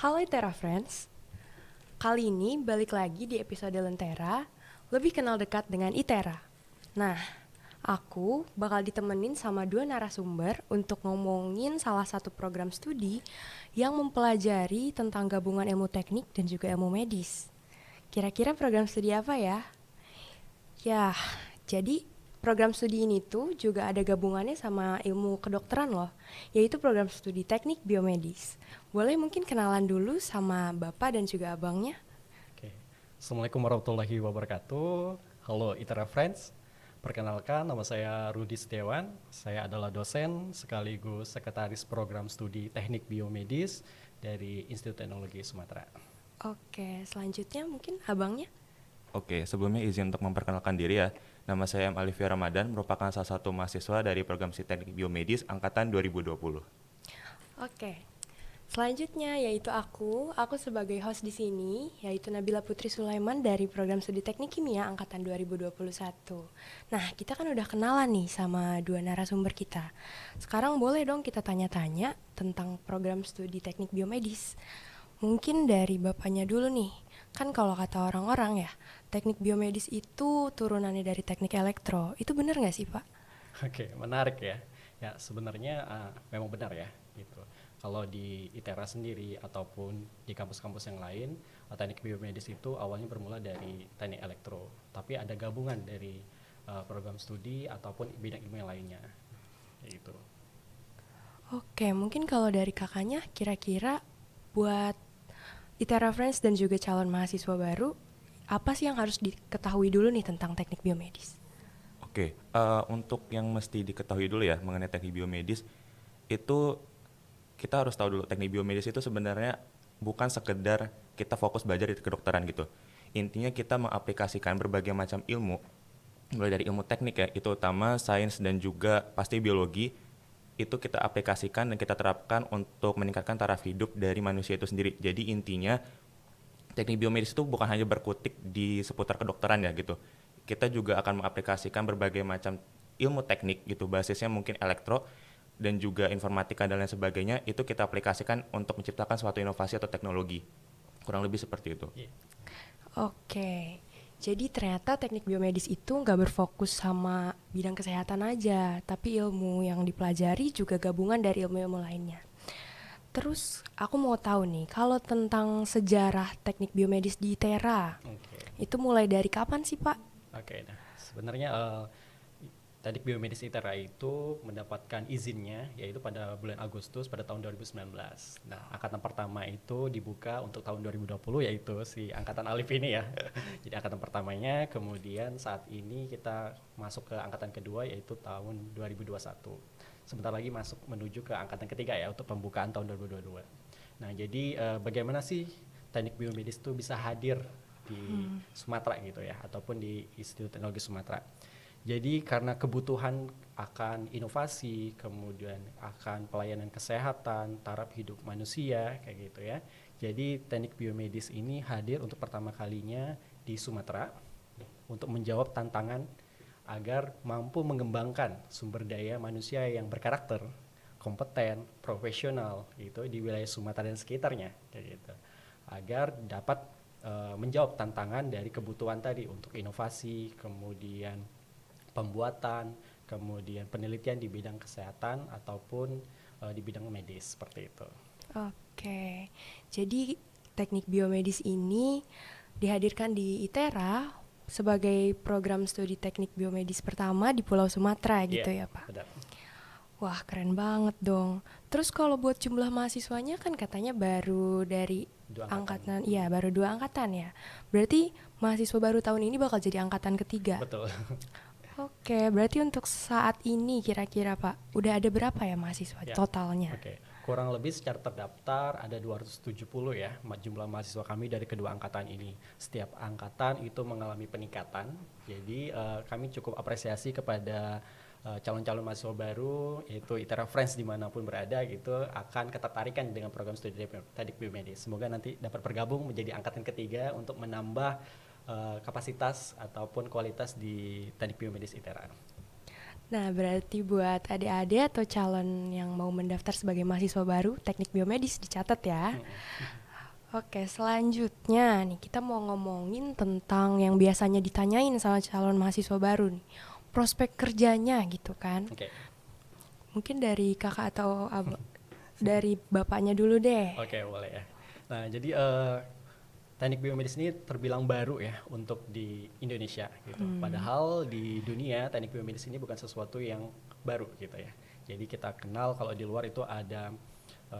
Halo Itera Friends, kali ini balik lagi di episode Lentera, lebih kenal dekat dengan Itera. Nah, aku bakal ditemenin sama dua narasumber untuk ngomongin salah satu program studi yang mempelajari tentang gabungan ilmu teknik dan juga ilmu medis. Kira-kira program studi apa ya? Ya, jadi program studi ini tuh juga ada gabungannya sama ilmu kedokteran loh, yaitu program studi teknik biomedis. Boleh mungkin kenalan dulu sama bapak dan juga abangnya? Oke. Assalamualaikum warahmatullahi wabarakatuh. Halo ITERA Friends. Perkenalkan, nama saya Rudi Setiawan. Saya adalah dosen sekaligus sekretaris program studi teknik biomedis dari Institut Teknologi Sumatera. Oke, selanjutnya mungkin abangnya? Oke, sebelumnya izin untuk memperkenalkan diri ya. Nama saya M. Alifia Ramadan, merupakan salah satu mahasiswa dari program studi teknik biomedis angkatan 2020. Oke, selanjutnya yaitu aku sebagai host di sini, yaitu Nabila Putri Sulaiman dari program studi teknik kimia angkatan 2021. Nah, kita kan udah kenalan nih sama dua narasumber kita. Sekarang boleh dong kita tanya-tanya tentang program studi teknik biomedis. Mungkin dari bapaknya dulu nih. Kan kalau kata orang-orang ya, teknik biomedis itu turunannya dari teknik elektro. Itu benar nggak sih, Pak? Oke, menarik ya. Ya, sebenarnya memang benar ya gitu. Kalau di ITERA sendiri ataupun di kampus-kampus yang lain, teknik biomedis itu awalnya bermula dari teknik elektro, tapi ada gabungan dari program studi ataupun bidang ilmu yang lainnya. Gitu. Oke, mungkin kalau dari kakaknya, kira-kira buat ITERA Friends dan juga calon mahasiswa baru, apa sih yang harus diketahui dulu nih tentang teknik biomedis? Oke, untuk yang mesti diketahui dulu ya mengenai teknik biomedis, itu kita harus tahu dulu teknik biomedis itu sebenarnya bukan sekedar kita fokus belajar di kedokteran gitu. Intinya kita mengaplikasikan berbagai macam ilmu, mulai dari ilmu teknik ya, itu utama sains dan juga pasti biologi, itu kita aplikasikan dan kita terapkan untuk meningkatkan taraf hidup dari manusia itu sendiri. Jadi intinya teknik biomedis itu bukan hanya berkutik di seputar kedokteran ya gitu. Kita juga akan mengaplikasikan berbagai macam ilmu teknik gitu, basisnya mungkin elektro dan juga informatika dan lain sebagainya, itu kita aplikasikan untuk menciptakan suatu inovasi atau teknologi. Kurang lebih seperti itu. Iya. Oke, jadi ternyata teknik biomedis itu nggak berfokus sama bidang kesehatan aja, tapi ilmu yang dipelajari juga gabungan dari ilmu-ilmu lainnya. Terus aku mau tahu nih, kalau tentang sejarah teknik biomedis di ITERA, Oke. itu mulai dari kapan sih, Pak? Oke, nah sebenarnya teknik biomedis ITERA itu mendapatkan izinnya yaitu pada bulan Agustus pada tahun 2019. Nah, angkatan pertama itu dibuka untuk tahun 2020 yaitu si angkatan Alif ini ya. Jadi angkatan pertamanya, kemudian saat ini kita masuk ke angkatan kedua yaitu tahun 2021. Sebentar lagi masuk menuju ke angkatan ketiga ya untuk pembukaan tahun 2022. Nah, jadi bagaimana sih teknik biomedis itu bisa hadir di Sumatera gitu ya, ataupun di Institut Teknologi Sumatera. Jadi karena kebutuhan akan inovasi, kemudian akan pelayanan kesehatan, taraf hidup manusia kayak gitu ya. Jadi teknik biomedis ini hadir untuk pertama kalinya di Sumatera untuk menjawab tantangan agar mampu mengembangkan sumber daya manusia yang berkarakter, kompeten, profesional gitu di wilayah Sumatera dan sekitarnya kayak gitu. Agar dapat menjawab tantangan dari kebutuhan tadi untuk inovasi, kemudian pembuatan, kemudian penelitian di bidang kesehatan ataupun di bidang medis seperti itu. Oke, jadi teknik biomedis ini dihadirkan di ITERA sebagai program studi teknik biomedis pertama di Pulau Sumatera gitu ya, Pak? Benar. Wah, keren banget dong. Terus kalau buat jumlah mahasiswanya kan katanya baru dari Dua angkatan. iya baru 2 angkatan ya. Berarti mahasiswa baru tahun ini bakal jadi angkatan ketiga. Betul. Oke, berarti untuk saat ini kira-kira Pak, udah ada berapa ya mahasiswa Ya. totalnya? Oke. Kurang lebih secara terdaftar ada 270 ya jumlah mahasiswa kami dari kedua angkatan ini. Setiap angkatan itu mengalami peningkatan. Jadi kami cukup apresiasi kepada calon-calon mahasiswa baru yaitu ITERA Friends dimanapun berada gitu akan ketertarikan dengan program studi teknik biomedis. Semoga nanti dapat bergabung menjadi angkatan ketiga untuk menambah kapasitas ataupun kualitas di teknik biomedis ITERA. Nah, berarti buat adik-adik atau calon yang mau mendaftar sebagai mahasiswa baru teknik biomedis dicatat ya. Oke, selanjutnya nih kita mau ngomongin tentang yang biasanya ditanyain sama calon mahasiswa baru nih. Prospek kerjanya gitu kan. Oke. Mungkin dari kakak atau dari bapaknya dulu deh. Oke, boleh ya. Nah, jadi teknik biomedis ini terbilang baru ya untuk di Indonesia gitu. Padahal di dunia teknik biomedis ini bukan sesuatu yang baru gitu ya. Jadi kita kenal kalau di luar itu ada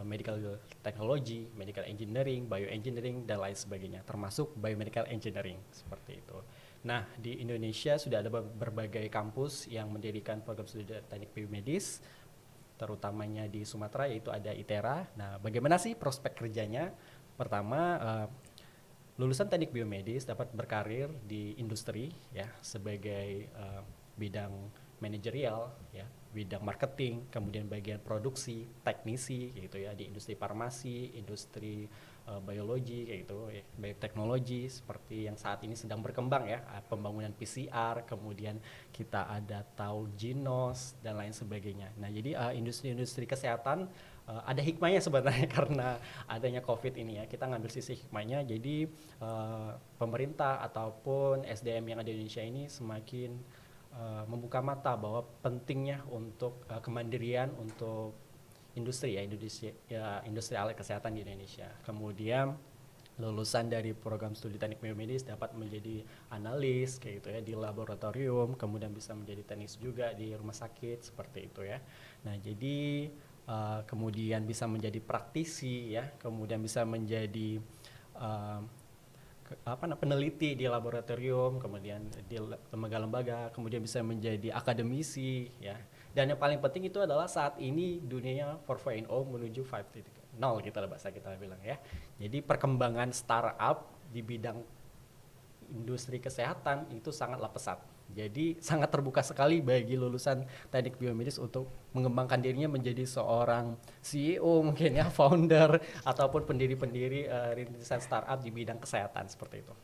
medical technology, medical engineering, bioengineering dan lain sebagainya, termasuk biomedical engineering seperti itu. Nah, di Indonesia sudah ada berbagai kampus yang mendirikan program studi teknik biomedis, terutamanya di Sumatera yaitu ada ITERA. Nah, bagaimana sih prospek kerjanya? Pertama, lulusan teknik biomedis dapat berkarir di industri ya sebagai bidang manajerial ya, bidang marketing, kemudian bagian produksi, teknisi gitu ya di industri farmasi, industri biologi kayak gitu ya, bioteknologi seperti yang saat ini sedang berkembang ya, pembangunan PCR, kemudian kita ada tahu ginos dan lain sebagainya. Nah, jadi industri-industri kesehatan ada hikmahnya sebenarnya karena adanya COVID ini ya. Kita ngambil sisi hikmahnya, jadi pemerintah ataupun SDM yang ada di Indonesia ini semakin membuka mata bahwa pentingnya untuk kemandirian untuk industri ya, industri alat kesehatan di Indonesia. Kemudian lulusan dari program studi teknik biomedis dapat menjadi analis kayak gitu ya di laboratorium, kemudian bisa menjadi teknis juga di rumah sakit seperti itu ya. Nah, jadi kemudian bisa menjadi praktisi ya, kemudian bisa menjadi peneliti di laboratorium, kemudian di lembaga-lembaga, kemudian bisa menjadi akademisi ya. Dan yang paling penting itu adalah saat ini dunianya 4.0 menuju 5.0 gitu lah bahasa kita bilang ya. Jadi perkembangan startup di bidang industri kesehatan itu sangatlah pesat. Jadi sangat terbuka sekali bagi lulusan teknik biomedis untuk mengembangkan dirinya menjadi seorang CEO mungkin ya, founder ataupun pendiri-pendiri rintisan startup di bidang kesehatan seperti itu.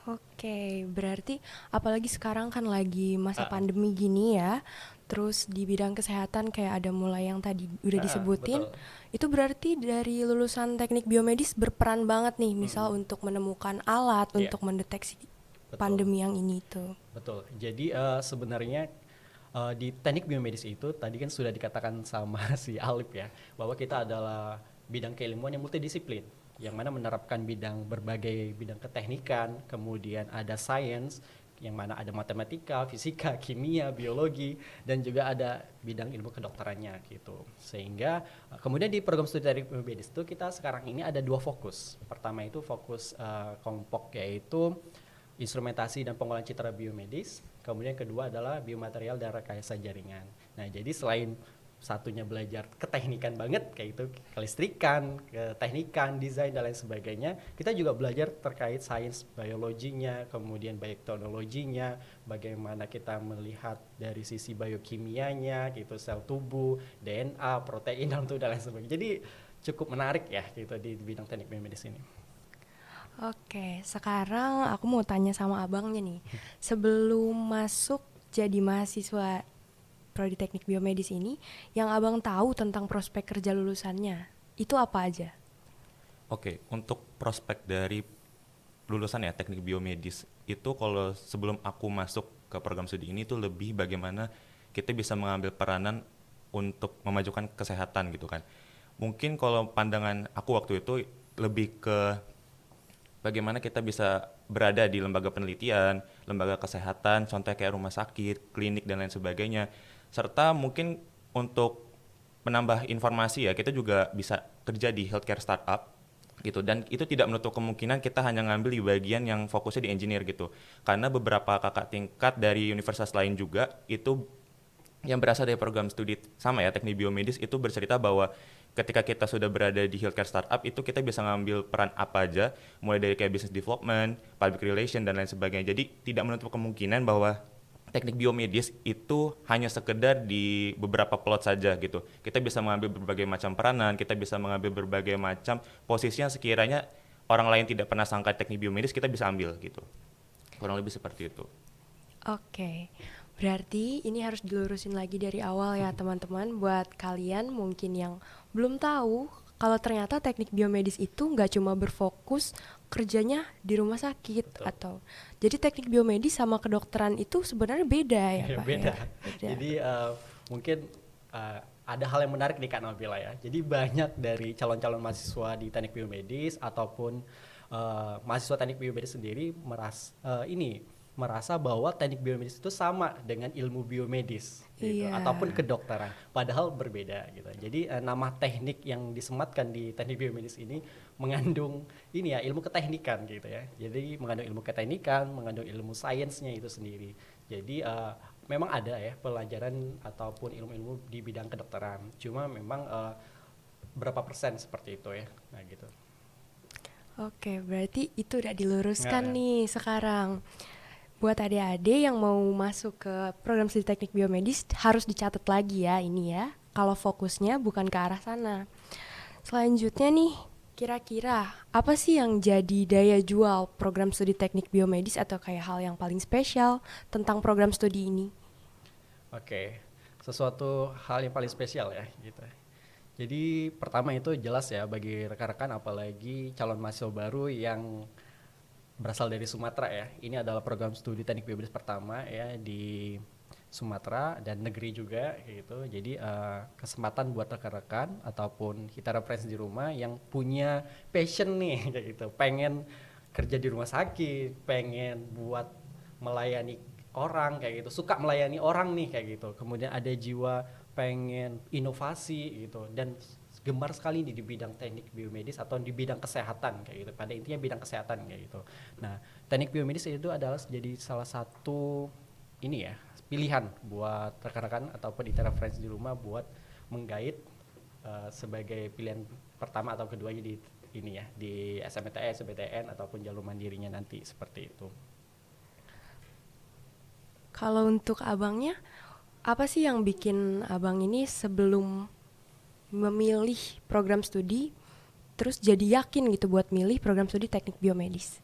Oke, berarti apalagi sekarang kan lagi masa pandemi gini ya. Terus di bidang kesehatan kayak ada mulai yang tadi udah disebutin. Betul. Itu berarti dari lulusan teknik biomedis berperan banget nih, misal untuk menemukan alat Iya. untuk mendeteksi Betul. pandemi yang ini tuh. Betul. Jadi sebenarnya di teknik biomedis itu tadi kan sudah dikatakan sama si Alip ya, bahwa kita adalah bidang keilmuan yang multidisiplin, yang mana menerapkan berbagai bidang keteknikan, kemudian ada sains, yang mana ada matematika, fisika, kimia, biologi, dan juga ada bidang ilmu kedokterannya gitu. Sehingga kemudian di program studi teknik biomedis itu kita sekarang ini ada 2 fokus. Pertama itu fokus kelompok yaitu instrumentasi dan pengolahan citra biomedis, kemudian kedua adalah biomaterial dan rekayasa jaringan. Nah, jadi selain satunya belajar keteknikan banget kayak itu, kelistrikan, keteknikan, desain dan lain sebagainya, kita juga belajar terkait sains biologinya, kemudian bioteknologinya, bagaimana kita melihat dari sisi biokimianya gitu, sel tubuh, DNA, protein dan lain sebagainya. Jadi cukup menarik ya gitu di bidang teknik biomedis ini. Oke, sekarang aku mau tanya sama abangnya nih. Sebelum masuk jadi mahasiswa Prodi Teknik Biomedis ini, yang abang tahu tentang prospek kerja lulusannya, itu apa aja? Oke, untuk prospek dari lulusan ya teknik biomedis itu kalau sebelum aku masuk ke program studi ini tuh lebih bagaimana kita bisa mengambil peranan untuk memajukan kesehatan gitu kan. Mungkin kalau pandangan aku waktu itu lebih ke bagaimana kita bisa berada di lembaga penelitian, lembaga kesehatan, contohnya kayak rumah sakit, klinik dan lain sebagainya. Serta mungkin untuk menambah informasi ya, kita juga bisa kerja di healthcare startup gitu, dan itu tidak menutup kemungkinan kita hanya ngambil di bagian yang fokusnya di engineer gitu, karena beberapa kakak tingkat dari universitas lain juga itu yang berasal dari program studi sama ya teknik biomedis itu bercerita bahwa ketika kita sudah berada di healthcare startup itu kita bisa ngambil peran apa aja, mulai dari kayak business development, public relation dan lain sebagainya. Jadi tidak menutup kemungkinan bahwa teknik biomedis itu hanya sekedar di beberapa plot saja gitu. Kita bisa mengambil berbagai macam peranan, kita bisa mengambil berbagai macam posisi yang sekiranya orang lain tidak pernah sangka teknik biomedis kita bisa ambil gitu. Kurang lebih seperti itu. Oke, berarti ini harus dilurusin lagi dari awal ya teman-teman. Buat kalian mungkin yang belum tahu kalau ternyata teknik biomedis itu nggak cuma berfokus kerjanya di rumah sakit Betul. atau jadi teknik biomedis sama kedokteran itu sebenarnya beda ya Ya, Pak beda. ya. Beda. Jadi mungkin ada hal yang menarik nih Kak Nabila ya. Jadi banyak dari calon-calon mahasiswa di teknik biomedis ataupun mahasiswa teknik biomedis sendiri merasa bahwa teknik biomedis itu sama dengan ilmu biomedis gitu, Iya. ataupun kedokteran, padahal berbeda gitu. Jadi nama teknik yang disematkan di teknik biomedis ini mengandung ini ya ilmu keteknikan gitu ya. Jadi mengandung ilmu keteknikan, mengandung ilmu sainsnya itu sendiri. Jadi memang ada ya pelajaran ataupun ilmu-ilmu di bidang kedokteran. Cuma memang berapa persen seperti itu ya. Nah gitu. Oke, berarti itu udah diluruskan Nah, nih sekarang. Buat adik-adik yang mau masuk ke program studi teknik biomedis harus dicatat lagi ya ini ya. Kalau fokusnya bukan ke arah sana. Selanjutnya nih, kira-kira apa sih yang jadi daya jual program studi teknik biomedis atau kayak hal yang paling spesial tentang program studi ini? Oke, sesuatu hal yang paling spesial ya gitu. Jadi pertama itu jelas ya bagi rekan-rekan apalagi calon mahasiswa baru yang berasal dari Sumatera ya. Ini adalah program studi teknik biomedis pertama ya di Sumatera dan negeri juga gitu. Jadi kesempatan buat rekan-rekan ataupun kita referensi di rumah yang punya passion nih kayak gitu, pengen kerja di rumah sakit, pengen buat melayani orang kayak gitu, suka melayani orang nih kayak gitu. Kemudian ada jiwa pengen inovasi gitu dan gemar sekali di bidang teknik biomedis atau di bidang kesehatan kayak gitu. Pada intinya bidang kesehatan kayak gitu. Nah, teknik biomedis itu adalah jadi salah satu ini ya pilihan buat rekan-rekan ataupun ITERA Friends di rumah buat menggait sebagai pilihan pertama atau keduanya di ini ya di SMPTN, SBTN ataupun jalur mandirinya nanti seperti itu. Kalau untuk abangnya, apa sih yang bikin abang ini sebelum memilih program studi, terus jadi yakin gitu buat milih program studi teknik biomedis?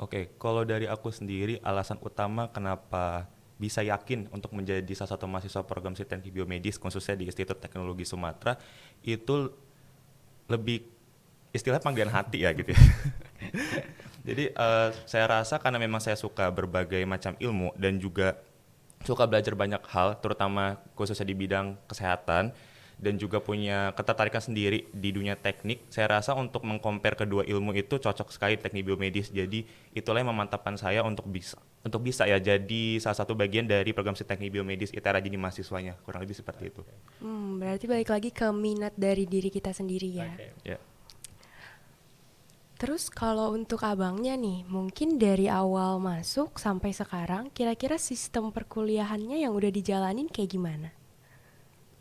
Oke, kalau dari aku sendiri alasan utama kenapa bisa yakin untuk menjadi salah satu mahasiswa program studi teknik biomedis khususnya di Institut Teknologi Sumatera itu lebih istilah panggilan hati ya gitu ya. Jadi saya rasa karena memang saya suka berbagai macam ilmu dan juga suka belajar banyak hal terutama khususnya di bidang kesehatan dan juga punya ketertarikan sendiri di dunia teknik, saya rasa untuk mengcompare kedua ilmu itu cocok sekali teknik biomedis. Jadi itulah yang memantapkan saya untuk bisa ya jadi salah satu bagian dari program studi teknik biomedis ITERA jadi mahasiswanya, kurang lebih seperti itu. Berarti balik lagi ke minat dari diri kita sendiri ya. Oke. Ya. Terus kalau untuk abangnya nih, mungkin dari awal masuk sampai sekarang, kira-kira sistem perkuliahannya yang udah dijalanin kayak gimana?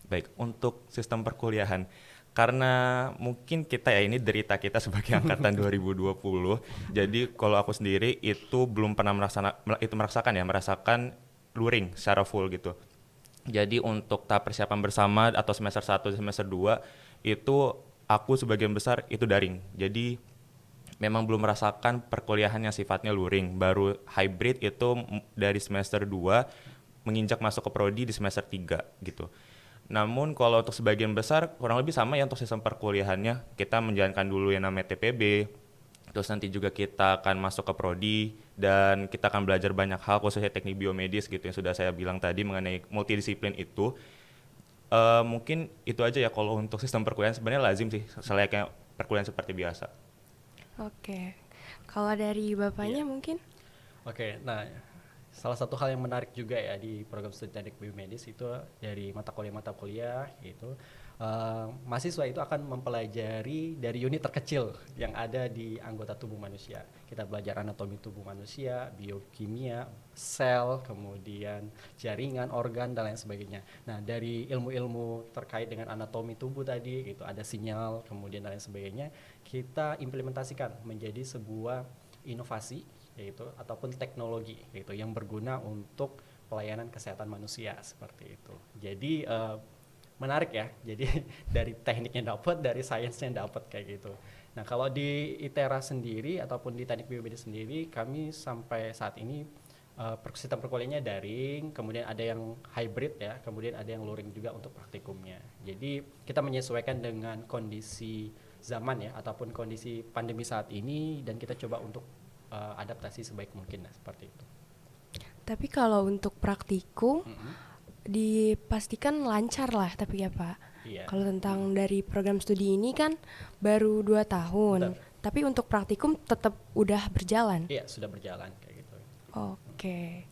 Baik, untuk sistem perkuliahan, karena mungkin kita ya ini derita kita sebagai angkatan 2020, jadi kalau aku sendiri itu belum pernah merasakan luring secara full gitu. Jadi untuk tahap persiapan bersama atau semester 1 dan semester 2 itu aku sebagian besar itu daring. Jadi memang belum merasakan perkuliahan yang sifatnya luring. Baru hybrid itu dari semester 2 menginjak masuk ke prodi di semester 3 gitu. Namun kalau untuk sebagian besar kurang lebih sama ya untuk sistem perkuliahannya. Kita menjalankan dulu yang namanya TPB, terus nanti juga kita akan masuk ke prodi dan kita akan belajar banyak hal khususnya teknik biomedis gitu yang sudah saya bilang tadi mengenai multidisiplin itu. Mungkin itu aja ya kalau untuk sistem perkuliahan sebenarnya lazim sih selayaknya perkuliahan seperti biasa. Oke, kalau dari bapaknya Iya. mungkin? Oke, nah salah satu hal yang menarik juga ya di program studi teknik biomedis itu dari mata kuliah gitu. Mahasiswa itu akan mempelajari dari unit terkecil yang ada di anggota tubuh manusia. Kita belajar anatomi tubuh manusia, biokimia, sel, kemudian jaringan, organ dan lain sebagainya. Nah, dari ilmu-ilmu terkait dengan anatomi tubuh tadi gitu, ada sinyal, kemudian dan lain sebagainya, kita implementasikan menjadi sebuah inovasi yaitu ataupun teknologi yaitu yang berguna untuk pelayanan kesehatan manusia seperti itu. Jadi menarik ya. Jadi dari tekniknya dapat, dari sainsnya dapat kayak gitu. Nah, kalau di ITERA sendiri ataupun di teknik biomedis sendiri kami sampai saat ini sistem perkuliahannya daring, kemudian ada yang hybrid ya, kemudian ada yang luring juga untuk praktikumnya. Jadi kita menyesuaikan dengan kondisi zaman ya, ataupun kondisi pandemi saat ini, dan kita coba untuk adaptasi sebaik mungkin lah, seperti itu. Tapi kalau untuk praktikum Mm-mm. dipastikan lancar lah tapi ya Pak. Iya. Kalau tentang dari program studi ini kan baru 2 tahun. Betul. Tapi untuk praktikum tetap udah berjalan. Iya, sudah berjalan kayak gitu. Oke.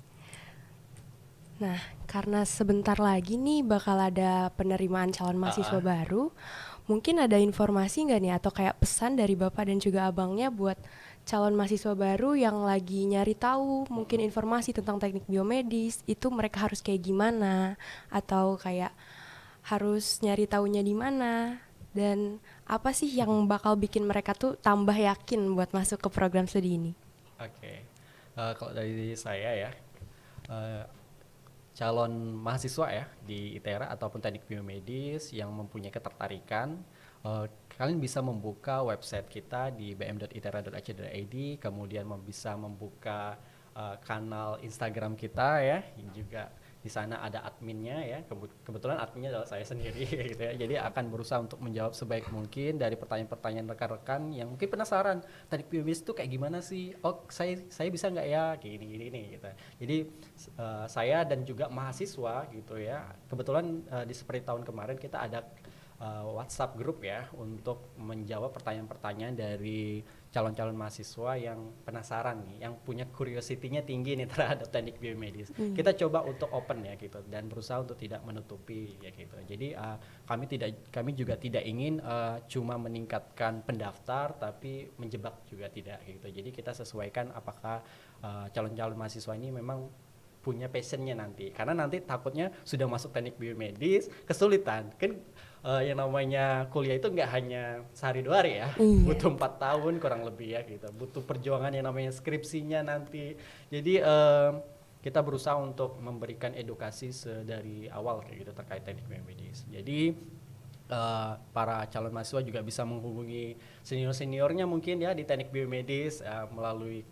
Nah, karena sebentar lagi nih bakal ada penerimaan calon mahasiswa baru, mungkin ada informasi nggak nih atau kayak pesan dari Bapak dan juga Abangnya buat calon mahasiswa baru yang lagi nyari tahu mungkin informasi tentang teknik biomedis, itu mereka harus kayak gimana atau kayak harus nyari taunya di mana dan apa sih yang bakal bikin mereka tuh tambah yakin buat masuk ke program studi ini? Oke. Kalau dari saya ya, eh, calon mahasiswa ya di ITERA ataupun teknik biomedis yang mempunyai ketertarikan, kalian bisa membuka website kita di bm.itera.ac.id, kemudian bisa membuka kanal Instagram kita ya, yang juga di sana ada adminnya ya. Kebetulan adminnya adalah saya sendiri gitu ya. Jadi akan berusaha untuk menjawab sebaik mungkin dari pertanyaan-pertanyaan rekan-rekan yang mungkin penasaran teknik biomedis itu kayak gimana sih? Oh, saya bisa nggak ya kayak gini gitu. Jadi saya dan juga mahasiswa gitu ya. Kebetulan di seperti tahun kemarin kita ada WhatsApp group ya untuk menjawab pertanyaan-pertanyaan dari calon-calon mahasiswa yang penasaran nih, yang punya curiosity-nya tinggi nih terhadap teknik biomedis. Kita coba untuk open ya gitu dan berusaha untuk tidak menutupi ya gitu. Jadi kami juga tidak ingin cuma meningkatkan pendaftar tapi menjebak juga tidak gitu. Jadi kita sesuaikan apakah calon-calon mahasiswa ini memang punya passionnya nanti, karena nanti takutnya sudah masuk teknik biomedis kesulitan kan. Yang namanya kuliah itu nggak hanya sehari 2 hari ya, butuh 4 tahun kurang lebih ya gitu, butuh perjuangan yang namanya skripsinya nanti. Jadi kita berusaha untuk memberikan edukasi dari awal kayak gitu terkait teknik biomedis. Jadi para calon mahasiswa juga bisa menghubungi senior-seniornya mungkin ya di teknik biomedis melalui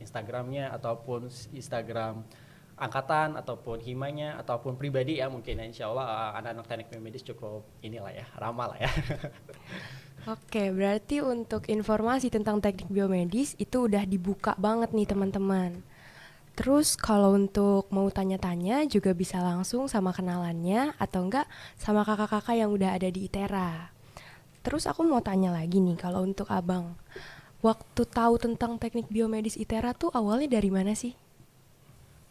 Instagramnya ataupun Instagram angkatan ataupun himanya ataupun pribadi ya mungkin ya. Insya Allah anak-anak teknik biomedis cukup inilah ya, ramah lah ya. Oke, berarti untuk informasi tentang teknik biomedis itu udah dibuka banget nih teman-teman. Terus kalau untuk mau tanya-tanya juga bisa langsung sama kenalannya atau enggak sama kakak-kakak yang udah ada di ITERA. Terus aku mau tanya lagi nih kalau untuk Abang. Waktu tahu tentang teknik biomedis ITERA tuh awalnya dari mana sih?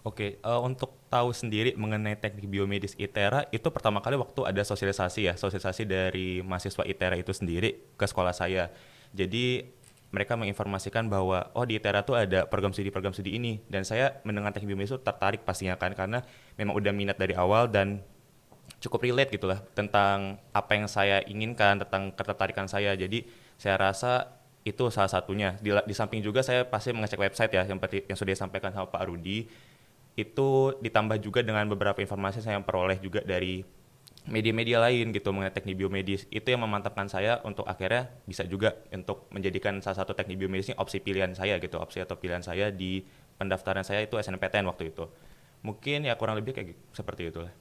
Oke, untuk tahu sendiri mengenai teknik biomedis ITERA itu pertama kali waktu ada sosialisasi dari mahasiswa ITERA itu sendiri ke sekolah saya. Jadi mereka menginformasikan bahwa di ITERA tuh ada program studi ini, dan saya mendengar teknik biomedis itu tertarik pastinya kan, karena memang udah minat dari awal dan cukup relate gitulah tentang apa yang saya inginkan, tentang ketertarikan saya. Jadi saya rasa itu salah satunya. Di samping juga saya pasti mengecek website ya, yang sudah disampaikan sama Pak Rudi. Itu ditambah juga dengan beberapa informasi saya yang peroleh juga dari media-media lain gitu mengenai teknik biomedis. Itu yang memantapkan saya untuk akhirnya bisa juga untuk menjadikan salah satu teknik biomedis ini opsi pilihan saya gitu, opsi atau pilihan saya di pendaftaran saya itu SNMPTN waktu itu. Mungkin ya kurang lebih kayak seperti itulah.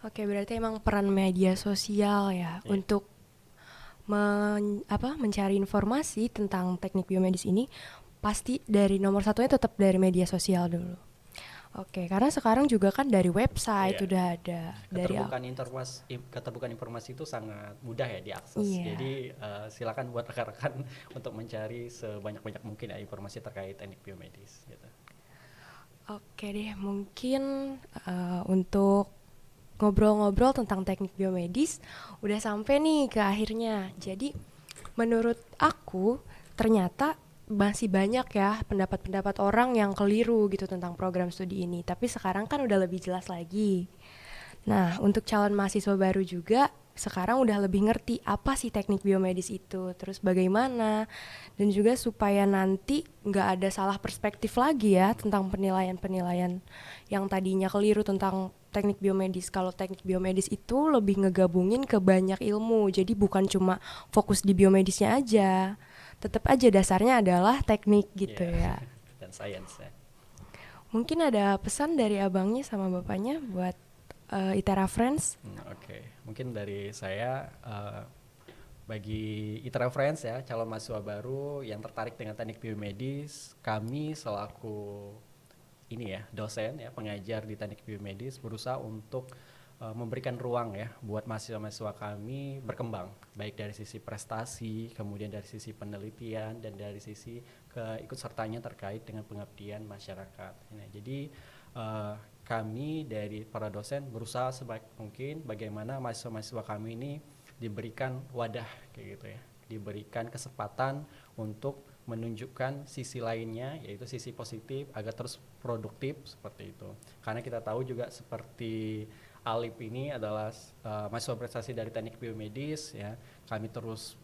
Oke, berarti emang peran media sosial ya untuk mencari informasi tentang teknik biomedis ini pasti dari nomor satunya tetap dari media sosial dulu. Oke, karena sekarang juga kan dari website udah ada. Keterbukaan informasi itu sangat mudah ya diakses. Jadi silakan buat rekan-rekan untuk mencari sebanyak-banyak mungkin ya informasi terkait teknik biomedis gitu. Oke deh, mungkin untuk ngobrol-ngobrol tentang teknik biomedis udah sampai nih ke akhirnya. Jadi menurut aku ternyata masih banyak ya pendapat-pendapat orang yang keliru gitu tentang program studi ini. Tapi sekarang kan udah lebih jelas lagi. Nah, untuk calon mahasiswa baru juga sekarang udah lebih ngerti apa sih teknik biomedis itu, terus bagaimana, dan juga supaya nanti nggak ada salah perspektif lagi ya tentang penilaian-penilaian yang tadinya keliru tentang teknik biomedis. Kalau teknik biomedis itu lebih ngegabungin ke banyak ilmu, jadi bukan cuma fokus di biomedisnya aja. Tetap aja dasarnya adalah teknik gitu ya. Dan sains ya. Mungkin ada pesan dari abangnya sama bapaknya buat ITERA Friends. Oke. Mungkin dari saya bagi ITERA Friends ya, calon mahasiswa baru yang tertarik dengan teknik biomedis, kami selaku ini ya, dosen ya, pengajar di teknik biomedis berusaha untuk memberikan ruang ya buat mahasiswa-mahasiswa kami berkembang, baik dari sisi prestasi, kemudian dari sisi penelitian, dan dari sisi keikutsertanya terkait dengan pengabdian masyarakat. Nah, jadi kami dari para dosen berusaha sebaik mungkin bagaimana mahasiswa-mahasiswa kami ini diberikan wadah kayak gitu ya, diberikan kesempatan untuk menunjukkan sisi lainnya, yaitu sisi positif agar terus produktif seperti itu. Karena kita tahu juga seperti Alip ini adalah mahasiswa prestasi dari teknik biomedis ya, kami terus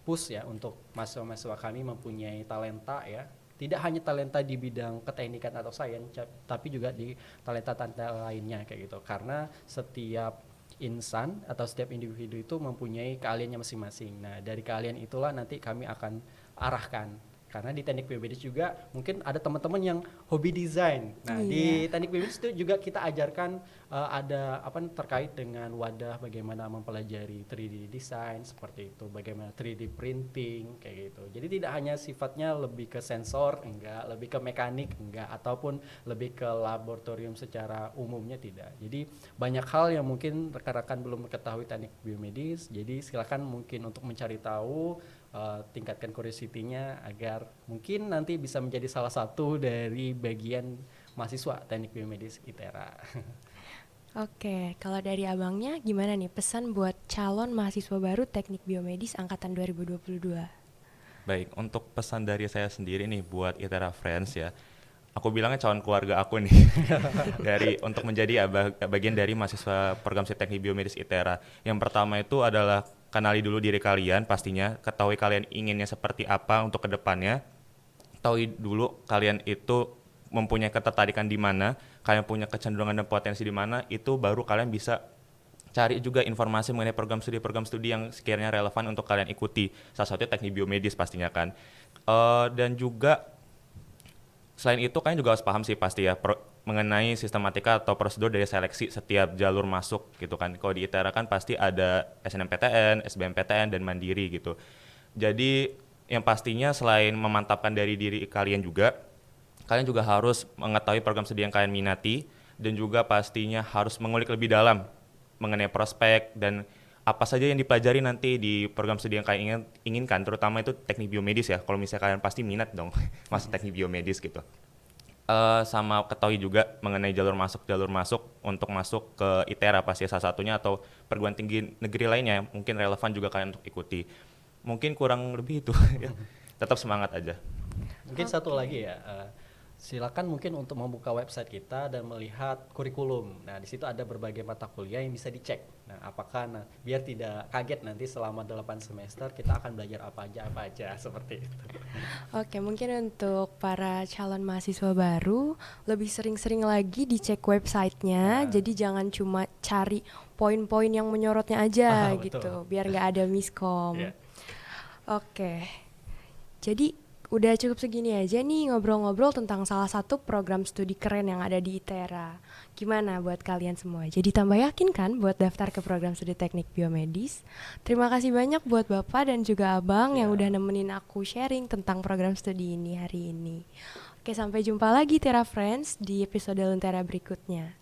push ya untuk mahasiswa-mahasiswa kami mempunyai talenta ya, tidak hanya talenta di bidang keteknikan atau sains, tapi juga di talenta-talenta lainnya kayak gitu. Karena setiap insan atau setiap individu itu mempunyai keahliannya masing-masing. Nah, dari keahlian itulah nanti kami akan arahkan. Karena di teknik biomedis juga mungkin ada teman-teman yang hobi desain. Nah, di teknik biomedis itu juga kita ajarkan ada apa terkait dengan wadah bagaimana mempelajari 3D design seperti itu, bagaimana 3D printing kayak gitu. Jadi tidak hanya sifatnya lebih ke sensor, enggak, lebih ke mekanik, enggak, ataupun lebih ke laboratorium secara umumnya tidak. Jadi banyak hal yang mungkin rekan-rekan belum mengetahui teknik biomedis. Jadi silakan mungkin untuk mencari tahu, tingkatkan curiosity-nya agar mungkin nanti bisa menjadi salah satu dari bagian mahasiswa teknik biomedis ITERA. Oke, kalau dari abangnya gimana nih pesan buat calon mahasiswa baru teknik biomedis angkatan 2022? Baik, untuk pesan dari saya sendiri nih buat ITERA Friends ya, aku bilangnya calon keluarga aku nih untuk menjadi bagian dari mahasiswa program studi teknik biomedis ITERA. Yang pertama itu adalah kenali dulu diri kalian pastinya, ketahui kalian inginnya seperti apa untuk kedepannya, ketahui dulu kalian itu mempunyai ketertarikan di mana, kalian punya kecenderungan dan potensi di mana, itu baru kalian bisa cari juga informasi mengenai program studi yang sekiranya relevan untuk kalian ikuti. Salah satunya teknik biomedis pastinya kan. Dan juga selain itu kalian juga harus paham sih pasti ya mengenai sistematika atau prosedur dari seleksi setiap jalur masuk gitu kan. Kalau di ITERA kan pasti ada SNMPTN, SBMPTN, dan Mandiri gitu. Jadi yang pastinya selain memantapkan dari diri kalian juga, kalian juga harus mengetahui program studi yang kalian minati, dan juga pastinya harus mengulik lebih dalam mengenai prospek dan apa saja yang dipelajari nanti di program studi yang kalian inginkan, terutama itu teknik biomedis ya. Kalau misalnya kalian pasti minat dong masuk teknik biomedis gitu. Sama ketahui juga mengenai jalur masuk untuk masuk ke ITERA pasti salah satunya, atau perguruan tinggi negeri lainnya mungkin relevan juga kalian untuk ikuti. Mungkin kurang lebih itu ya. Tetap semangat aja. Mungkin satu lagi ya, silakan mungkin untuk membuka website kita dan melihat kurikulum. Nah, di situ ada berbagai mata kuliah yang bisa dicek. Nah, apakah biar tidak kaget nanti selama 8 semester kita akan belajar apa aja seperti itu. Oke, mungkin untuk para calon mahasiswa baru lebih sering-sering lagi dicek websitenya. Jadi jangan cuma cari poin-poin yang menyorotnya aja gitu, biar nggak ada miskom. Oke, jadi udah cukup segini aja nih ngobrol-ngobrol tentang salah satu program studi keren yang ada di ITERA. Gimana buat kalian semua? Jadi tambah yakin kan buat daftar ke program studi teknik biomedis? Terima kasih banyak buat Bapak dan juga Abang yang udah nemenin aku sharing tentang program studi ini hari ini. Oke, sampai jumpa lagi Tera Friends di episode Lentera berikutnya.